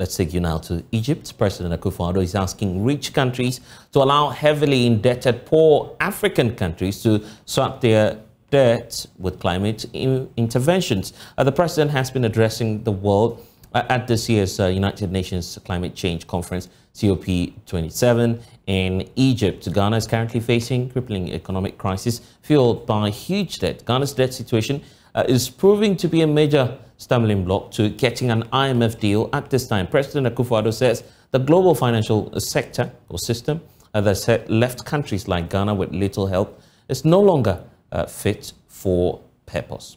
Let's take you now to Egypt. President Akufo-Addo is asking rich countries to allow heavily indebted poor African countries to swap their debt with climate interventions. The president has been addressing the world at this year's United Nations Climate Change Conference, COP27, in Egypt. Ghana is currently facing crippling economic crisis fueled by huge debt. Ghana's debt situation is proving to be a major stumbling block to getting an IMF deal at this time. President Akufo-Addo says the global financial sector or system that left countries like Ghana with little help is no longer fit for purpose.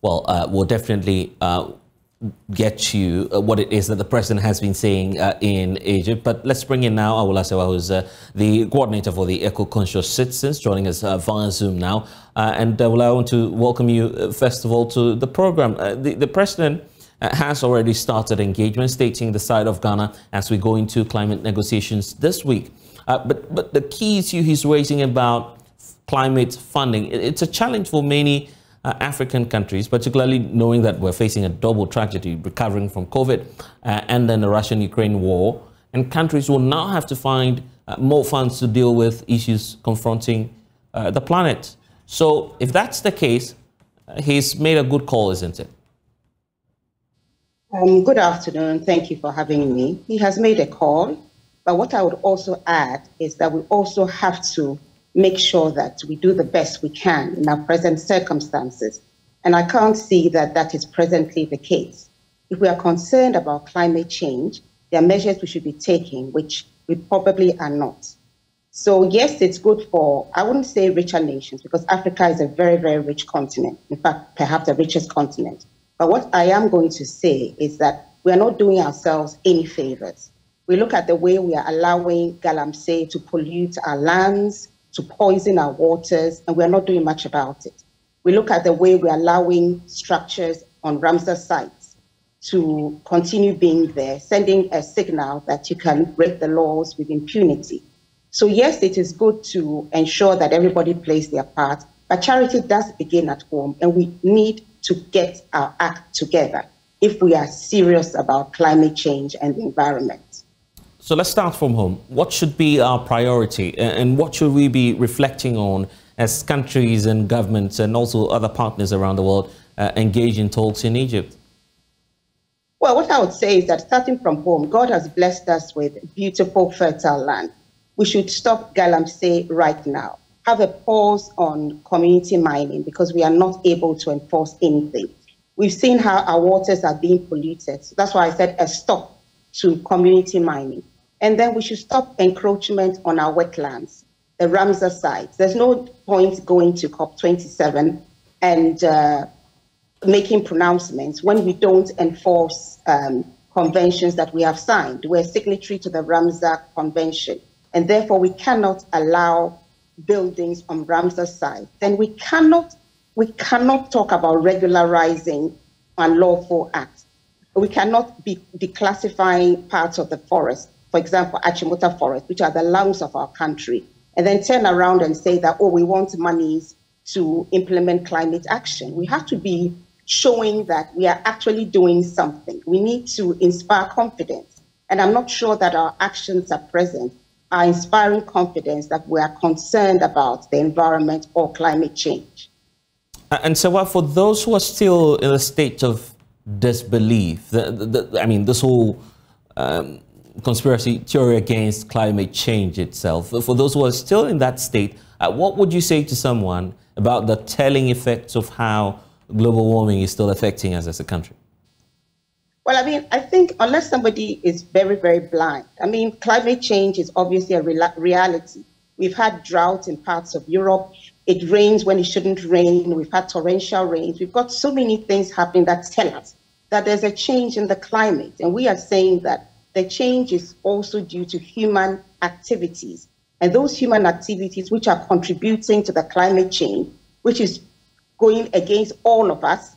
Well, we'll definitely get you what it is that the president has been saying in Egypt. But let's bring in now Awula Sewa, who's the coordinator for the Eco-Conscious Citizens, joining us via Zoom now. And I want to welcome you, first of all, to the program. The president has already started engagement, stating the side of Ghana as we go into climate negotiations this week. But the key issue he's raising about climate funding, it's a challenge for many African countries, particularly knowing that we're facing a double tragedy, recovering from COVID and then the Russian-Ukraine war, and countries will now have to find more funds to deal with issues confronting the planet. So if that's the case, he's made a good call, isn't it? Good afternoon. Thank you for having me. He has made a call, but what I would also add is that we also have to make sure that we do the best we can in our present circumstances. And I can't see that that is presently the case. If we are concerned about climate change, there are measures we should be taking, which we probably are not. So yes, it's good for, I wouldn't say richer nations, because Africa is a very, very rich continent. In fact, perhaps the richest continent. But what I am going to say is that we are not doing ourselves any favors. We look at the way we are allowing galamsey to pollute our lands, to poison our waters, and we're not doing much about it. We look at the way we're allowing structures on Ramsar sites to continue being there, sending a signal that you can break the laws with impunity. So yes, it is good to ensure that everybody plays their part, but charity does begin at home, and we need to get our act together if we are serious about climate change and the environment. So let's start from home. What should be our priority, and what should we be reflecting on as countries and governments and also other partners around the world engage in talks in Egypt? Well, what I would say is that starting from home, God has blessed us with beautiful, fertile land. We should stop galamsey right now. Have a pause on community mining because we are not able to enforce anything. We've seen how our waters are being polluted. So that's why I said a stop to community mining. And then we should stop encroachment on our wetlands, the Ramsar sites. There's no point going to COP27 and making pronouncements when we don't enforce conventions that we have signed. We're signatory to the Ramsar Convention, and therefore we cannot allow buildings on Ramsar sites. Then we cannot talk about regularizing unlawful acts. We cannot be declassifying parts of the forest, for example, Achimota Forest, which are the lungs of our country, and then turn around and say that, oh, we want monies to implement climate action. We have to be showing that we are actually doing something. We need to inspire confidence. And I'm not sure that our actions at present are inspiring confidence that we are concerned about the environment or climate change. And so for those who are still in a state of disbelief, I mean, this whole conspiracy theory against climate change itself, for those who are still in that state, what would you say to someone about the telling effects of how global warming is still affecting us as a country? Well, I mean, I think unless somebody is very, very blind, I mean, climate change is obviously a reality. We've had drought in parts of Europe. It rains when it shouldn't rain. We've had torrential rains. We've got so many things happening that tell us that there's a change in the climate. And we are saying that the change is also due to human activities. And those human activities which are contributing to the climate change, which is going against all of us,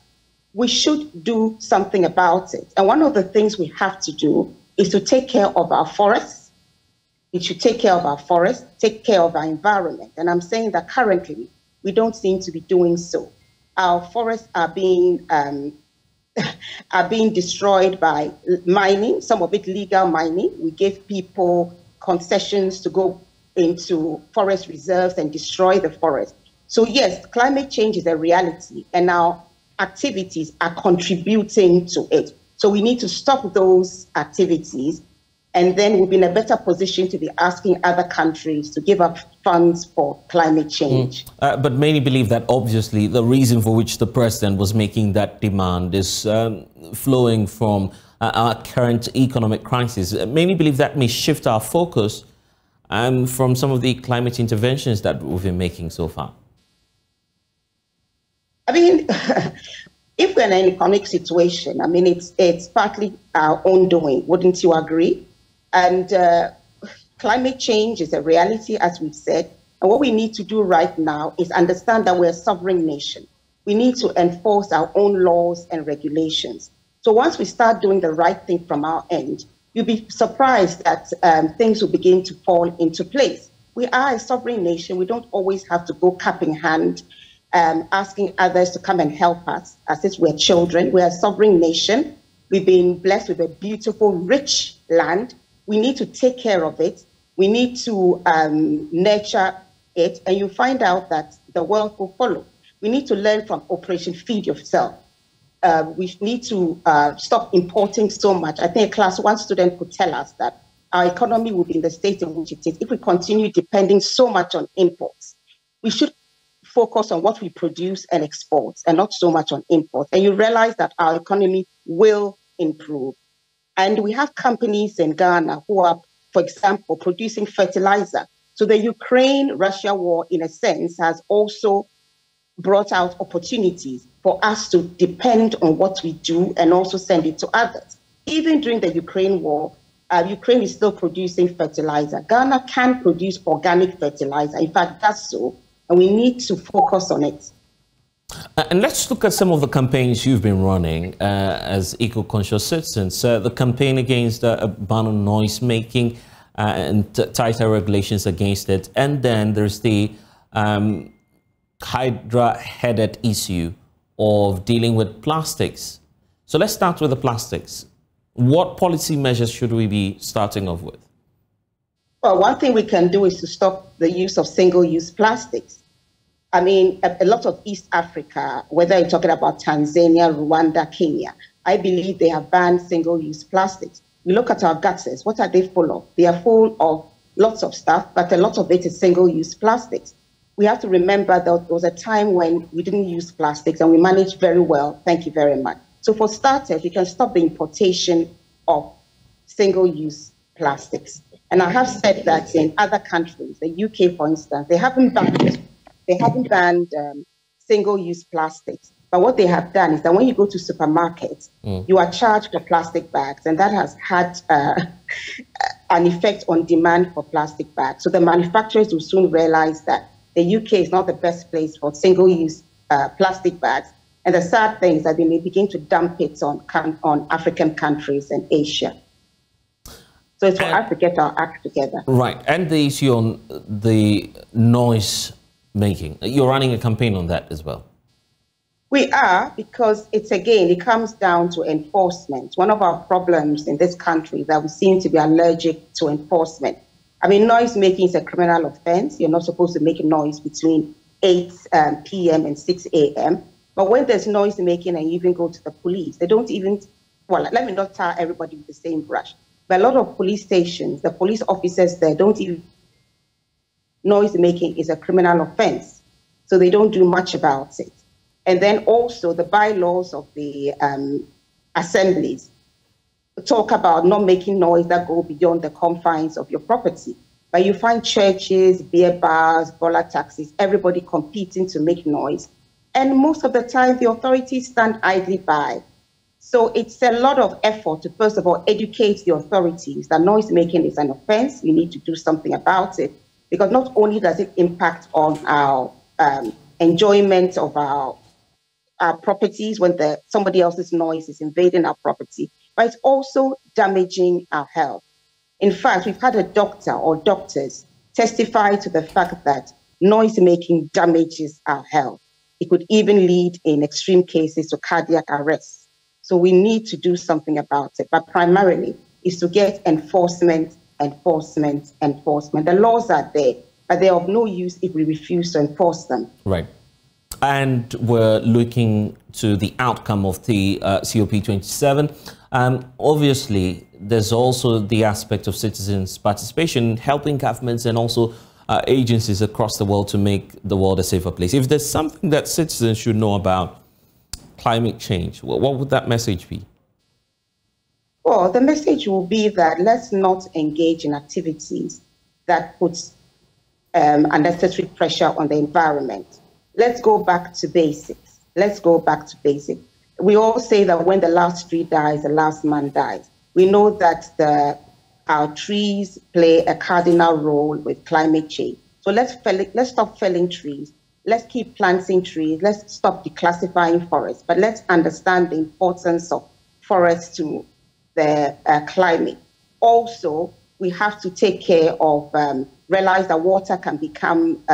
we should do something about it. And one of the things we have to do is to take care of our forests. We should take care of our forests, take care of our environment. And I'm saying that currently we don't seem to be doing so. Our forests are being are being destroyed by mining, some of it legal mining. We gave people concessions to go into forest reserves and destroy the forest. So yes, climate change is a reality, and our activities are contributing to it. So we need to stop those activities, and then we'll be in a better position to be asking other countries to give up funds for climate change. But many believe that obviously the reason for which the president was making that demand is flowing from our current economic crisis. Many believe that may shift our focus from some of the climate interventions that we've been making so far. I mean, if we're in an economic situation, I mean, it's partly our own doing, wouldn't you agree? And climate change is a reality, as we've said. And what we need to do right now is understand that we're a sovereign nation. We need to enforce our own laws and regulations. So once we start doing the right thing from our end, you'll be surprised that things will begin to fall into place. We are a sovereign nation. We don't always have to go cap in hand, asking others to come and help us as if we're children. We're a sovereign nation. We've been blessed with a beautiful, rich land. We need to take care of it. We need to nurture it, and you find out that the world will follow. We need to learn from Operation Feed Yourself. We need to stop importing so much. I think a class 1 student could tell us that our economy will be in the state in which it is if we continue depending so much on imports. We should focus on what we produce and export and not so much on imports. And you realize that our economy will improve. And we have companies in Ghana who are, for example, producing fertilizer. So the Ukraine-Russia war, in a sense, has also brought out opportunities for us to depend on what we do and also send it to others. Even during the Ukraine war, Ukraine is still producing fertilizer. Ghana can produce organic fertilizer. In fact, that's so. And we need to focus on it. And let's look at some of the campaigns you've been running as eco-conscious citizens. The campaign against a ban on noise making and tighter regulations against it. And then there's the Hydra-headed issue of dealing with plastics. So let's start with the plastics. What policy measures should we be starting off with? Well, one thing we can do is to stop the use of single-use plastics. I mean, a lot of East Africa, whether you're talking about Tanzania, Rwanda, Kenya, I believe they have banned single-use plastics. We look at our gutters, what are they full of? They are full of lots of stuff, but a lot of it is single-use plastics. We have to remember that there was a time when we didn't use plastics and we managed very well. Thank you very much. So for starters, we can stop the importation of single-use plastics. And I have said that in other countries, the UK, for instance, they haven't banned single-use plastics. But what they have done is that when you go to supermarkets, you are charged for plastic bags, and that has had an effect on demand for plastic bags. So the manufacturers will soon realize that the UK is not the best place for single-use plastic bags. And the sad thing is that they may begin to dump it on African countries and Asia. So it's for us to get our act together. Right. And the issue on the noise making. You're running a campaign on that as well. We are, because it comes down to enforcement. One of our problems in this country is that we seem to be allergic to enforcement. I mean, noise making is a criminal offense. You're not supposed to make a noise between 8 p.m. and 6 a.m. But when there's noise making and you even go to the police, they don't even, well, let me not tar everybody with the same brush. But a lot of police stations, the police officers there don't even, noise making is a criminal offense. So they don't do much about it. And then also the bylaws of the assemblies talk about not making noise that go beyond the confines of your property. But you find churches, beer bars, bola taxis, everybody competing to make noise. And most of the time, the authorities stand idly by. So it's a lot of effort to, first of all, educate the authorities that noise making is an offense. You need to do something about it, because not only does it impact on our enjoyment of our properties when somebody else's noise is invading our property, but it's also damaging our health. In fact, we've had a doctor or doctors testify to the fact that noise making damages our health. It could even lead, in extreme cases, to cardiac arrest. So we need to do something about it. But primarily is to get enforcement. The laws are there, but they're of no use if we refuse to enforce them. Right. And we're looking to the outcome of the COP27. Obviously, there's also the aspect of citizens' participation, helping governments and also agencies across the world to make the world a safer place. If there's something that citizens should know about climate change, what would that message be? Well, the message will be that let's not engage in activities that puts unnecessary pressure on the environment. Let's go back to basics. We all say that when the last tree dies, the last man dies. We know that our trees play a cardinal role with climate change. So let's stop felling trees. Let's keep planting trees. Let's stop declassifying forests. But let's understand the importance of forests to the climate. Also, we have to take care of, realize that water can become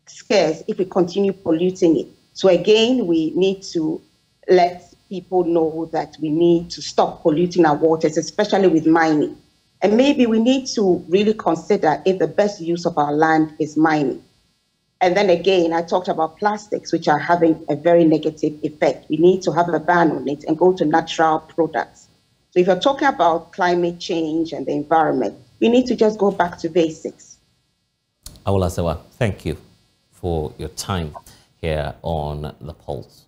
scarce if we continue polluting it. So again, we need to let people know that we need to stop polluting our waters, especially with mining. And maybe we need to really consider if the best use of our land is mining. And then again, I talked about plastics, which are having a very negative effect. We need to have a ban on it and go to natural products. So if you're talking about climate change and the environment, we need to just go back to basics. Awolasewa, thank you for your time here on The Pulse.